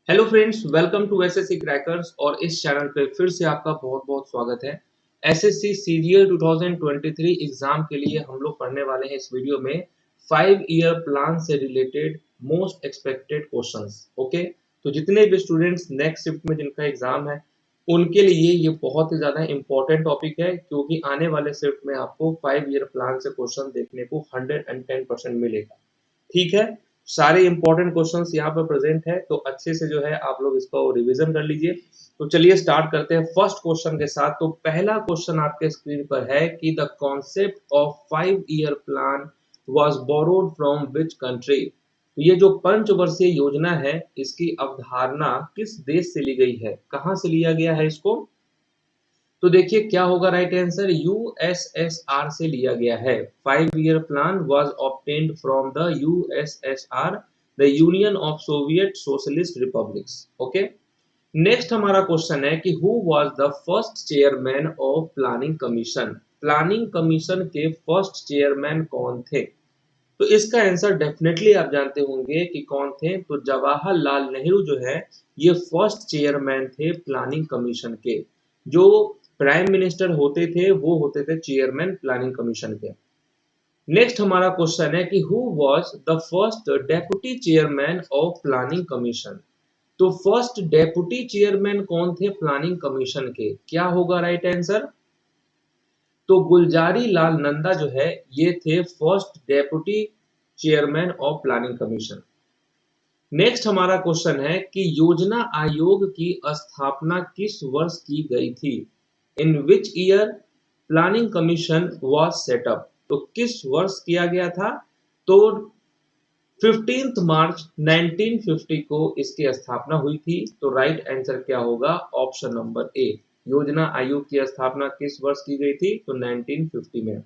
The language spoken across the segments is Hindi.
Hello friends, welcome to SSC Crackers. और इस चैनल पे फिर से आपका बहुत बहुत स्वागत है। एसएससी सीजीएल 2023 एग्जाम के लिए हम लोग पढ़ने वाले हैं इस वीडियो में 5 ईयर प्लान से related most expected questions. Okay, तो जितने भी स्टूडेंट्स नेक्स्ट शिफ्ट में जिनका एग्जाम है उनके लिए ये बहुत ही ज़्यादा इंपॉर्टेंट टॉपिक है, क्योंकि आने वाले शिफ्ट में आपको 5 ईयर प्लान से क्वेश्चन देखने को 110% मिलेगा। ठीक है, सारे इंपॉर्टेंट क्वेश्चंस यहाँ पर प्रेजेंट है, तो अच्छे से जो है आप लोग इसको रिवीजन कर लीजिए। तो चलिए स्टार्ट करते हैं फर्स्ट क्वेश्चन के साथ। तो पहला क्वेश्चन आपके स्क्रीन पर है कि the concept of 5 year plan was borrowed from which country. तो ये जो पंचवर्षीय योजना है इसकी अवधारणा किस देश से ली गई है, कहाँ से लिया गया है इसको? तो देखिए क्या होगा राइट आंसर, यूएसएसआर से लिया गया है। 5 year plan was obtained from the USSR, the union of Soviet socialist republics. Okay, next हमारा क्वेश्चन है कि who was the first chairman of planning commission. Planning commission के फर्स्ट चेयरमैन कौन थे? तो इसका आंसर डेफिनेटली आप जानते होंगे कि कौन थे। तो जवाहरलाल नेहरू जो है ये फर्स्ट चेयरमैन थे प्लानिंग कमीशन के। जो प्राइम मिनिस्टर होते थे वो होते थे चेयरमैन प्लानिंग कमीशन के। नेक्स्ट हमारा क्वेश्चन है कि who was the first deputy chairman of planning commission. तो फर्स्ट डेप्यूटी चेयरमैन कौन थे प्लानिंग कमीशन के, क्या होगा राइट आंसर? तो गुलजारी लाल नंदा जो है ये थे first deputy chairman of planning commission. Next हमारा क्वेश्चन है कि योजना आयोग की स्थापना किस वर्ष की गई थी? In which year planning commission was set up. तो किस वर्ष किया गया था? तो 15 मार्च 1950 को इसकी स्थापना हुई थी। तो राइट आंसर क्या होगा? Option number A. योजना आयोग की स्थापना किस वर्ष की गई थी? तो 1950 में।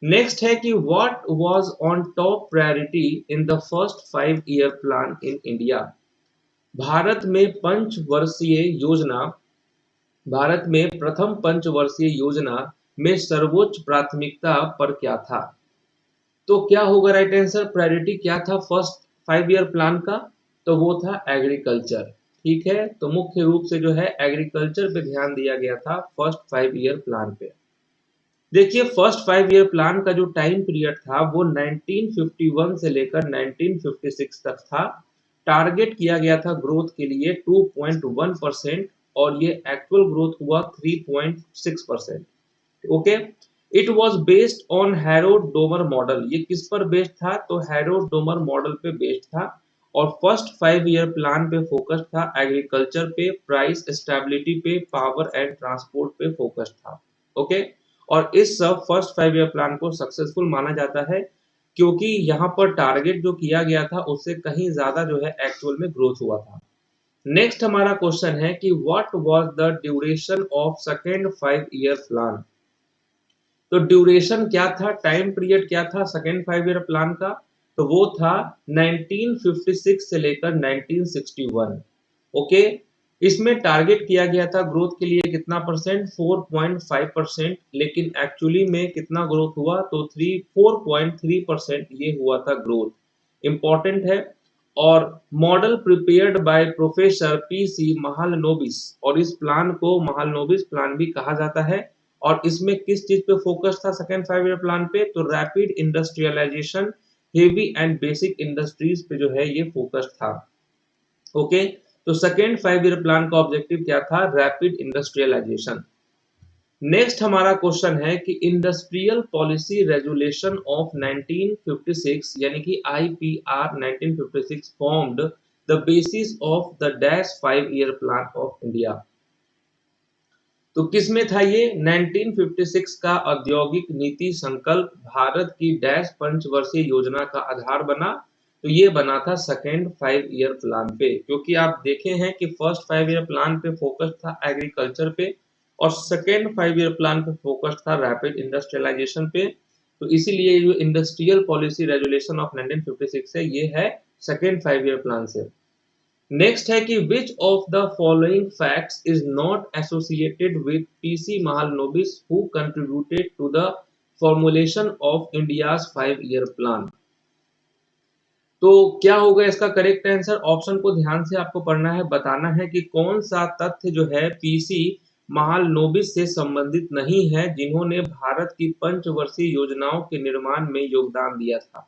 नेक्स्ट है कि what was on top priority in the first 5 year plan in India. Bharat में पंचवर्षीय योजना भारत में प्रथम पंचवर्षीय योजना में सर्वोच्च प्राथमिकता पर क्या था? तो क्या होगा राइट आंसर? प्रायोरिटी क्या था फर्स्ट 5 ईयर प्लान का? तो वो था एग्रीकल्चर। ठीक है, तो मुख्य रूप से जो है एग्रीकल्चर पे ध्यान दिया गया था फर्स्ट 5 ईयर प्लान पे। देखिए फर्स्ट 5 ईयर प्लान का जो टाइम पीरियड था वो 1951 से लेकर 1956 तक था। टारगेट किया गया था ग्रोथ के लिए 2.1% और ये एक्चुअल ग्रोथ हुआ 3.6%। Okay, it was based on Harold Domar model. ये किस पर बेस्ड था? तो हैरोल्ड डोमर मॉडल पे बेस्ड था। और फर्स्ट 5 ईयर प्लान पे फोकस था एग्रीकल्चर पे, प्राइस स्टेबिलिटी पे, पावर एंड ट्रांसपोर्ट पे फोकस था। ओके, और इस सब फर्स्ट 5 ईयर प्लान को सक्सेसफुल माना जाता है, क्योंकि यहाँ पर टारगेट जो किया गया था उससे कहीं ज्यादा जो है एक्चुअल में ग्रोथ हुआ था। नेक्स्ट हमारा क्वेश्चन है कि what was the duration of second 5 year plan. तो ड्यूरेशन क्या था, टाइम पीरियड क्या था सेकेंड 5 ईयर प्लान का? तो वो था 1956 से लेकर 1961। ओके, इसमें टारगेट किया गया था ग्रोथ के लिए कितना परसेंट? 4.5%। लेकिन एक्चुअली में कितना ग्रोथ हुआ? तो 4.3% ये हुआ था ग्रोथ। इंपॉर्टेंट है। और model prepared by professor PC Mahalanobis, और इस प्लान को महालनोबिस प्लान भी कहा जाता है। और इसमें किस चीज पे फोकस था सेकेंड 5 ईयर प्लान पे? तो rapid industrialisation, heavy and basic industries पे जो है ये फोकस था। ओके, तो सेकेंड 5 ईयर प्लान का ऑब्जेक्टिव क्या था? Rapid industrialisation. नेक्स्ट हमारा क्वेश्चन है कि इंडस्ट्रियल पॉलिसी रेजुलेशन ऑफ 1956 यानी कि IPR 1956 formed the basis of the dash 5 year plan of India. तो किसमें था ये? 1956 का औद्योगिक नीति संकल्प भारत की डैश पंचवर्षीय योजना का आधार बना। तो ये बना था सेकेंड 5 ईयर प्लान पे, क्योंकि आप देखे हैं कि फर्स्ट 5 ईयर प्लान पे फोकस था एग्रीकल्चर पे और सेकेंड 5 ईयर प्लान पे फोकस था रैपिड इंडस्ट्रियलाइजेशन पे। तो इसीलिए जो इंडस्ट्रियल पॉलिसी रेजुलेशन ऑफ 1956 है ये है सेकेंड 5 ईयर प्लान से। नेक्स्ट है कि which of the following facts is not associated with PC Mahalanobis who contributed to the formulation of India's 5 year plan. तो क्या होगा इसका करेक्ट आंसर? ऑप्शन को ध्यान से आपको पढ़ना है, बताना है कि कौन सा तथ्य जो है पीसी महालनोबिस से संबंधित नहीं है जिन्होंने भारत की पंचवर्षीय योजनाओं के निर्माण में योगदान दिया था।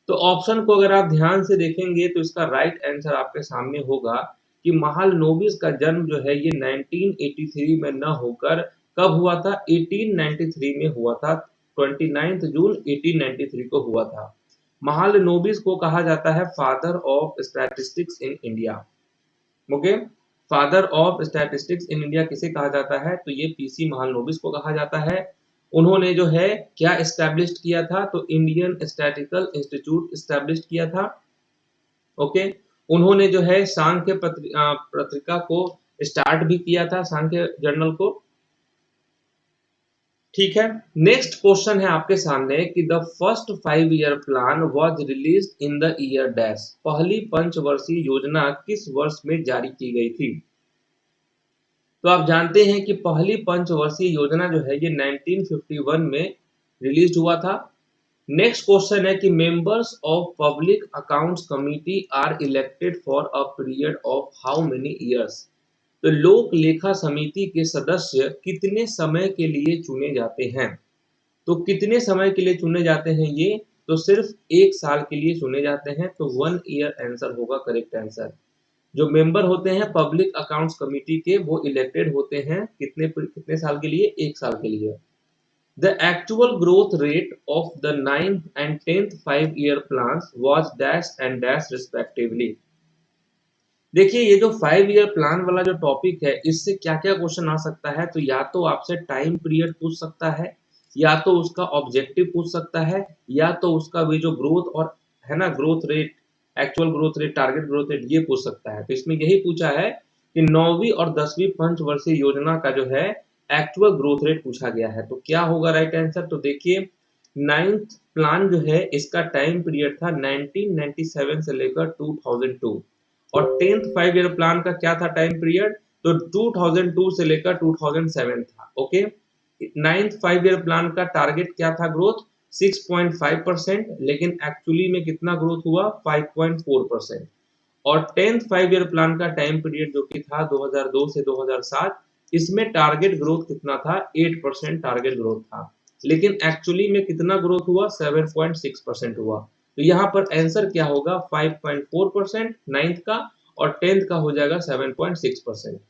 तो ऑप्शन को अगर आप ध्यान से देखेंगे तो इसका राइट आंसर आपके सामने होगा कि महालनोबिस का जन्म जो है ये 1983 में न होकर कब हुआ था? 1893 में हुआ था। 29 जून 1893 को हुआ था। महालनोबिस को कहा जाता है father of statistics in India. Okay, father of statistics in India किसे कहा जाता है? तो ये पीसी महालनोबिस को कहा जाता है। उन्होंने जो है क्या एस्टैब्लिश किया था? तो इंडियन स्टैटिस्टिकल इंस्टीट्यूट एस्टैब्लिश किया था। ओके, उन्होंने जो है सांख्य पत्रिका को स्टार्ट भी किया था, सांख्य जर्नल को। ठीक है, नेक्स्ट क्वेश्चन है आपके सामने कि the first 5 year plan was released in the year dash. पहली पंचवर्षीय योजना किस वर्ष में जारी की गई थी? तो आप जानते हैं कि पहली पंचवर्षीय योजना जो है ये 1951 में रिलीज हुआ था। नेक्स्ट क्वेश्चन है कि members of public accounts committee are elected for a period of how many years. तो लोक लेखा समिति के सदस्य कितने समय के लिए चुने जाते हैं? तो कितने समय के लिए चुने जाते हैं ये? तो सिर्फ 1 साल के लिए चुने जाते हैं। तो 1 ईयर आंसर होगा करेक्ट आंसर। जो मेंबर होते हैं पब्लिक अकाउंट्स कमिटी के वो इलेक्टेड होते हैं कितने साल के लिए? 1 साल के लिए। The actual growth rate of the 9th and 10th 5 year plans was dash and dash respectively। देखिए ये जो 5 ईयर प्लान वाला जो टॉपिक है इससे क्या क्या क्वेश्चन आ सकता है? तो या तो आपसे टाइम पीरियड पूछ सकता है, या तो उसका ऑब्जेक्टिव पूछ सकता है, या तो उसका भी जो ग्रोथ और है ना growth rate, actual growth rate, target growth rate ये पूछ सकता है। तो इसमें यही पूछा है कि 9वीं और 10वीं पंचवर्षीय योजना का जो है एक्चुअल ग्रोथ रेट पूछा गया है। तो क्या होगा राइट आंसर? तो देखिए 9th प्लान जो है इसका टाइम पीरियड था 1997 से लेकर 2002 और 10th 5 ईयर प्लान का क्या था टाइम पीरियड? तो 2002 से लेकर 2007 था। ओके, 9th 5 ईयर प्लान का टारगेट क्या था ग्रोथ? 6.5%, लेकिन एक्चुअली में कितना ग्रोथ हुआ? 5.4%। और 10th 5 ईयर प्लान का टाइम पीरियड जो कि था 2002 से 2007, इसमें टारगेट ग्रोथ कितना था? 8% टारगेट ग्रोथ था, लेकिन एक्चुअली में कितना ग्रोथ हुआ? 7.6% हुआ। तो यहाँ पर आंसर क्या होगा? 5.4% 9th का, और 10th का हो जाएगा 7.6%।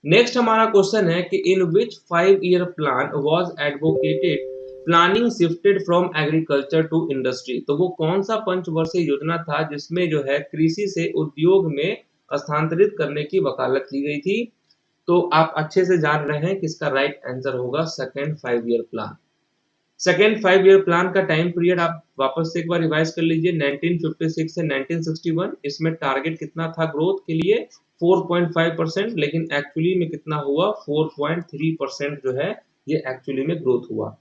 नेक्स्ट हमारा क्वेश्चन है कि in which 5 year plan was advocated planning shifted from agriculture to industry. तो वो कौन सा पंचवर्षीय योजना था जिसमें जो है कृषि से उद्योग में स्थानांतरित करने की वकालत की गई थी? तो आप अच्छे से जान रहे हैं कि इसका राइट आंसर होगा second 5 year plan. Second 5 year plan का टाइम पीरियड आप वापस से एक बार रिवाइज कर लीजिए, 1956 से 1961। इसमें टारगेट कितना था ग्रोथ के लिए? 4.5%, लेकिन एक्चुअली में कितना हुआ? 4.3% जो है ये एक्चुअली में ग्रोथ हुआ।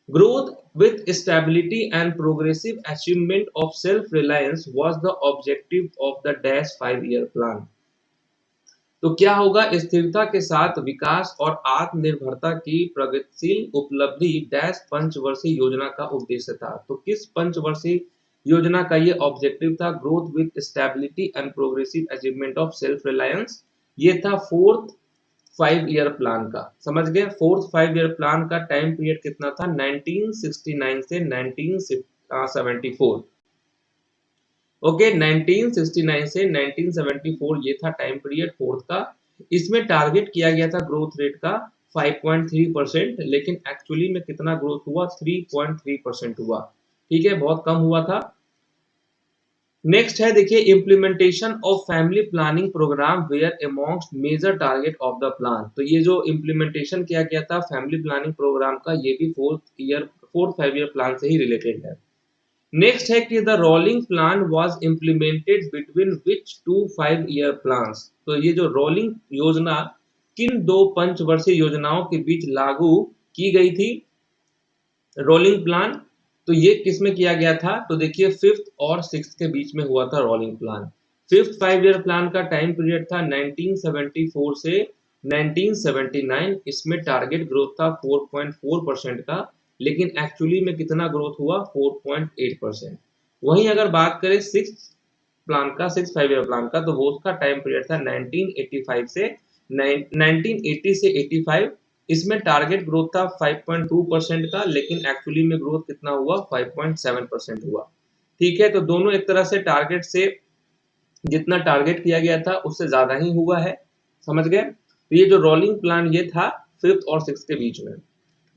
Growth with stability and progressive achievement of self reliance was the objective of the dash 5 year plan. तो क्या होगा? स्थिरता के साथ विकास और आत्मनिर्भरता की प्रगतिशील उपलब्धि डैश पंचवर्षीय योजना का उद्देश्य था। तो किस पंचवर्षीय योजना का ये ऑब्जेक्टिव था? Growth with stability and progressive achievement of self reliance. ये था 4th 5 ईयर प्लान का। समझ गए? 4th 5 ईयर प्लान का टाइम पीरियड कितना था? 1969 से 1974। ओके, 1969 से 1974 ये था टाइम पीरियड 4th का। इसमें टारगेट किया गया था ग्रोथ रेट का 5.3%, लेकिन एक्चुअली में कितना ग्रोथ हुआ? 3.3% हुआ। ठीक है, बहुत कम हुआ था। नेक्स्ट है देखिए implementation of family planning programme were amongst major target of the plan. तो ये जो इम्प्लीमेंटेशन किया गया था फैमिली प्लानिंग प्रोग्राम का, ये भी 4th 5 ईयर प्लान से ही रिलेटेड है। नेक्स्ट है कि the rolling plan was implemented between which 2 5 year plans. तो ये जो रोलिंग योजना किन 2 पंचवर्षीय योजनाओं के बीच लागू की गई थी? रोलिंग प्लान तो ये किस में किया गया था? तो देखिए 5th और 6th के बीच में हुआ था rolling plan. 5th 5 year plan का टाइम पीरियड था 1974 से 1979। इसमें टारगेट ग्रोथ था 4.4% का, लेकिन एक्चुअली में कितना ग्रोथ हुआ? 4.8%। वहीं अगर बात करें सिक्स 5 ईयर प्लान का, तो वो उसका टाइम पीरियड था 1985 से 1980 से 85। इसमें टारगेट ग्रोथ था 5.2% का, लेकिन एक्चुअली में ग्रोथ कितना हुआ, 5.7% हुआ। ठीक है, तो दोनों एक तरह से टारगेट से, जितना टारगेट किया गया था उससे ज्यादा ही हुआ है, समझ गए। तो ये जो रोलिंग प्लान ये था 5th और 6th के बीच में।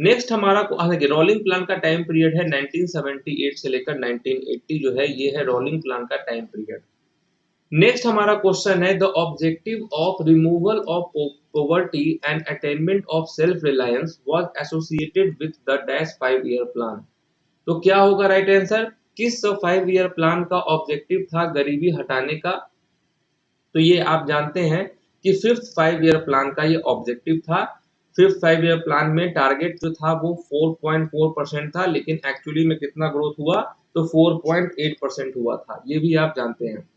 नेक्स्ट हमारा देखिए रोलिंग प्लान का टाइम पीरियड है 1978 से लेकर 1980 जो है, ये है रोलिंग प्लान का टाइम पीरियड। नेक्स्ट हमारा क्वेश्चन है, the objective of removal of poverty and attainment of self reliance was associated with the dash 5 year plan. तो क्या होगा राइट आंसर, किस 5 ईयर प्लान का ऑब्जेक्टिव था गरीबी हटाने का। तो ये आप जानते हैं कि 5th 5 ईयर प्लान का ये ऑब्जेक्टिव था। 5th 5 ईयर प्लान में टारगेट जो था वो 4.4% था, लेकिन एक्चुअली में कितना ग्रोथ हुआ, तो 4.8% हुआ था, ये भी आप जानते हैं।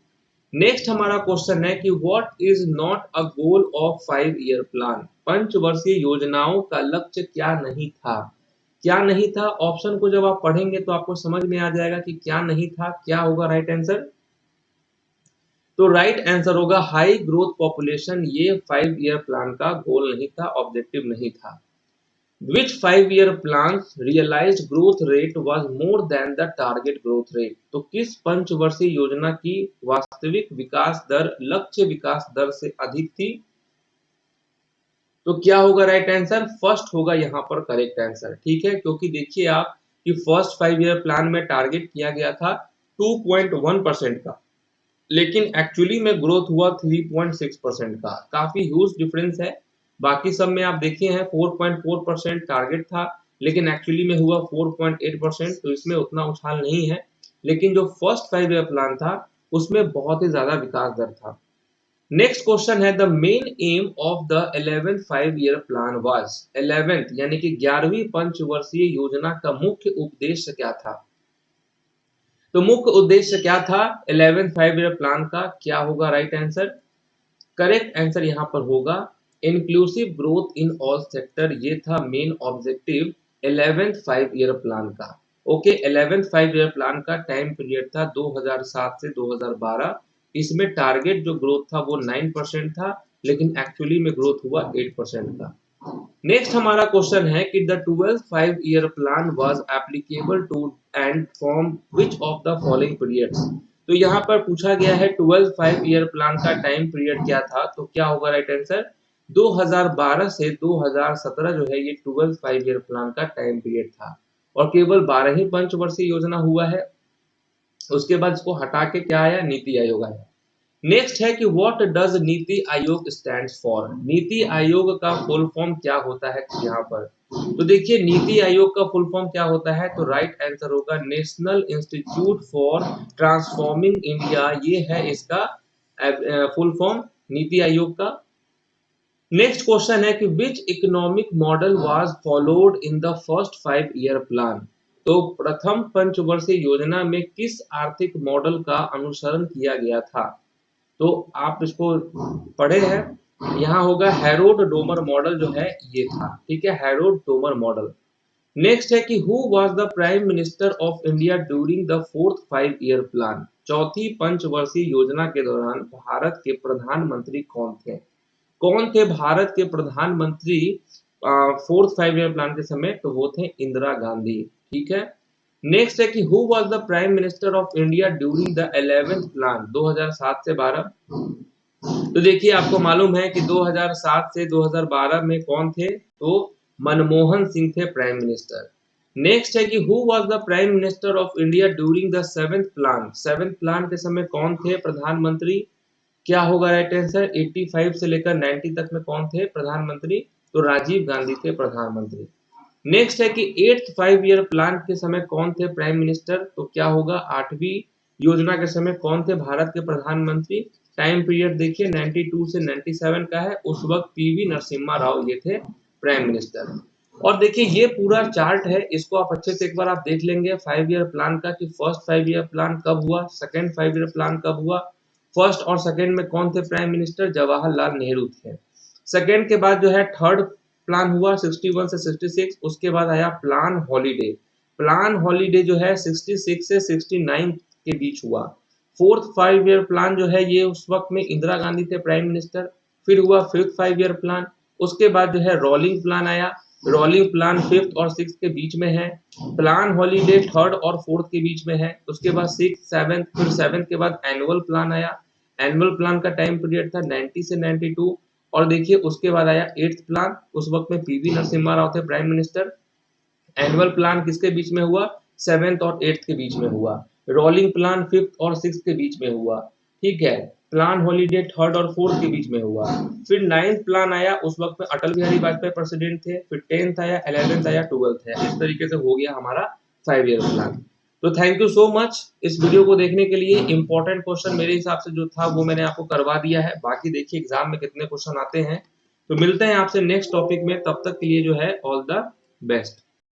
नेक्स्ट हमारा क्वेश्चन है कि what is not a goal of 5 year plan. पंचवर्षीय योजनाओं का लक्ष्य क्या नहीं था, क्या नहीं था। ऑप्शन को जब आप पढ़ेंगे तो आपको समझ में आ जाएगा कि क्या नहीं था, क्या होगा राइट आंसर। तो राइट आंसर होगा हाई ग्रोथ पॉपुलेशन। ये 5 ईयर प्लान का गोल नहीं था, ऑब्जेक्टिव नहीं था। Which 5 year plan realised growth rate was more than the target growth rate. तो किस पंचवर्षीय योजना की वास्तविक विकास दर लक्ष्य विकास दर से अधिक थी। तो क्या होगा राइट आंसर, फर्स्ट होगा यहाँ पर करेक्ट आंसर। ठीक है, क्योंकि देखिए आप कि फर्स्ट 5 ईयर प्लान में टारगेट किया गया था 2.1% का, लेकिन एक्चुअली में ग्रोथ हुआ 3.6% का, काफी ह्यूज डिफरेंस है। बाकी सब में आप देखिए हैं 4.4% टारगेट था, लेकिन एक्चुअली में हुआ 4.8%, तो इसमें उतना उछाल नहीं है। लेकिन जो फर्स्ट 5 ईयर प्लान था उसमें बहुत ही ज्यादा विकास दर था। नेक्स्ट क्वेश्चन है, the main M of the 11th 5 year plan was. 11th यानी कि 11वीं पंचवर्षीय योजना का मुख्य उद्देश्य क्या था। तो मुख्य उद्देश्य क्या था 11th 5 ईयर प्लान का, क्या होगा राइट आंसर। करेक्ट आंसर यहाँ पर होगा inclusive growth in all sector. ये था main objective 11th 5 year plan का। ओके, 11th 5 ईयर प्लान का टाइम पीरियड था 2007 से 2012। इसमें टारगेट जो ग्रोथ था वो 9% था, लेकिन एक्चुअली में ग्रोथ हुआ 8% का। नेक्स्ट हमारा क्वेश्चन है कि the 12th 5 year plan was applicable to and from which of the following periods. तो यहाँ पर पूछा गया है 12th 5 ईयर प्लान का टाइम पीरियड क्या था, तो क्या होगा राइट आंसर 2012 से 2017 जो है ये 12th 5 ईयर प्लान का टाइम पीरियड था, और केवल 12 ही पंचवर्षीय योजना हुआ है। उसके बाद इसको हटा के क्या आया, नीति आयोग आया। नेक्स्ट है कि what does NITI Aayog stands for. NITI Aayog का फुल फॉर्म क्या होता है यहाँ पर। तो देखिए नीति आयोग का फुल फॉर्म क्या होता है, तो राइट आंसर होगा national institute for transforming India. ये है इसका फुल फॉर्म नीति आयोग का। नेक्स्ट क्वेश्चन है कि which economic model was followed in the first 5 year plan. तो प्रथम पंचवर्षीय योजना में किस आर्थिक मॉडल का अनुसरण किया गया था। तो आप इसको पढ़े हैं, यहाँ होगा हैरोल्ड डोमर मॉडल जो है ये था। ठीक है, हैरोल्ड डोमर मॉडल। नेक्स्ट है कि who was the prime minister of India during the 4th 5 year plan. चौथी पंचवर्षीय योजना के दौरान भारत के प्रधानमंत्री कौन थे। कौन थे भारत के प्रधानमंत्री 4th 5 ईयर प्लान के समय, तो वो थे इंदिरा गांधी। ठीक है, नेक्स्ट है कि who was the prime minister of India during the 11th plan 2007 से 12। तो देखिए आपको मालूम है कि 2007 से 2012 में कौन थे, तो मनमोहन सिंह थे प्राइम मिनिस्टर। नेक्स्ट है कि who was the prime minister of India during the 7th plan. 7th plan के समय कौन थे प्रधानमंत्री, क्या होगा राइट आंसर 85 से लेकर 90 तक में कौन थे प्रधानमंत्री, तो राजीव गांधी थे प्रधानमंत्री। नेक्स्ट है कि 8th 5 ईयर प्लान के समय कौन थे प्राइम मिनिस्टर, तो क्या होगा 8वीं योजना के समय कौन थे भारत के प्रधानमंत्री। टाइम पीरियड देखिए 92 से 97 का है, उस वक्त पीवी नरसिम्हा राव ये थे प्राइम मिनिस्टर। और देखिए ये पूरा चार्ट है, इसको आप अच्छे से एक बार आप देख लेंगे 5 ईयर प्लान का कि फर्स्ट 5 ईयर प्लान कब हुआ, सेकंड 5 ईयर प्लान कब हुआ। फर्स्ट और सेकंड में कौन थे प्राइम मिनिस्टर, जवाहरलाल नेहरू थे। सेकंड के बाद जो है थर्ड प्लान हुआ 61 से 66, उसके बाद आया प्लान हॉलीडे। प्लान हॉलीडे जो है 66 से 69 के बीच हुआ। फोर्थ 5 ईयर प्लान जो है ये उस वक्त में इंदिरा गांधी थे प्राइम मिनिस्टर। फिर हुआ फिफ्थ 5 ईयर प्लान, उसके बाद जो है रोलिंग प्लान आया। रोलिंग प्लान फिफ्थ और सिक्स के बीच में है। प्लान हॉलीडे थर्ड और फोर्थ के बीच में है। उसके बाद सिक्स सेवेंथ, फिर सेवेंथ के बाद एनुअल प्लान आया। एनुअल प्लान का टाइम पीरियड था 90 से 92। और देखिए उसके बाद आया एट्थ प्लान, उस वक्त में पीवी नरसिम्हा राव थे प्राइम मिनिस्टर। एनुअल प्लान किसके बीच में हुआ? सेवेंथ और एट्थ के बीच में हुआ। रोलिंग प्लान फिफ्थ और सिक्स के बीच में हुआ। ठीक है, प्लान हॉलीडे थर्ड और फोर्थ के बीच में हुआ। फिर नाइन्थ प्लान आया, उस वक्त में अटल बिहारी वाजपेयी प्रेसिडेंट थे। फिर 10th आया, 11th आया, 12th है। इस तरीके से हो गया हमारा 5 ईयर प्लान। तो थैंक यू सो मच इस वीडियो को देखने के लिए। इंपॉर्टेंट क्वेश्चन मेरे हिसाब से जो था वो मैंने आपको करवा दिया है। बाकी देखिए एग्जाम में कितने क्वेश्चन आते हैं। तो मिलते हैं आपसे नेक्स्ट टॉपिक में, तब तक के लिए जो है ऑल द बेस्ट।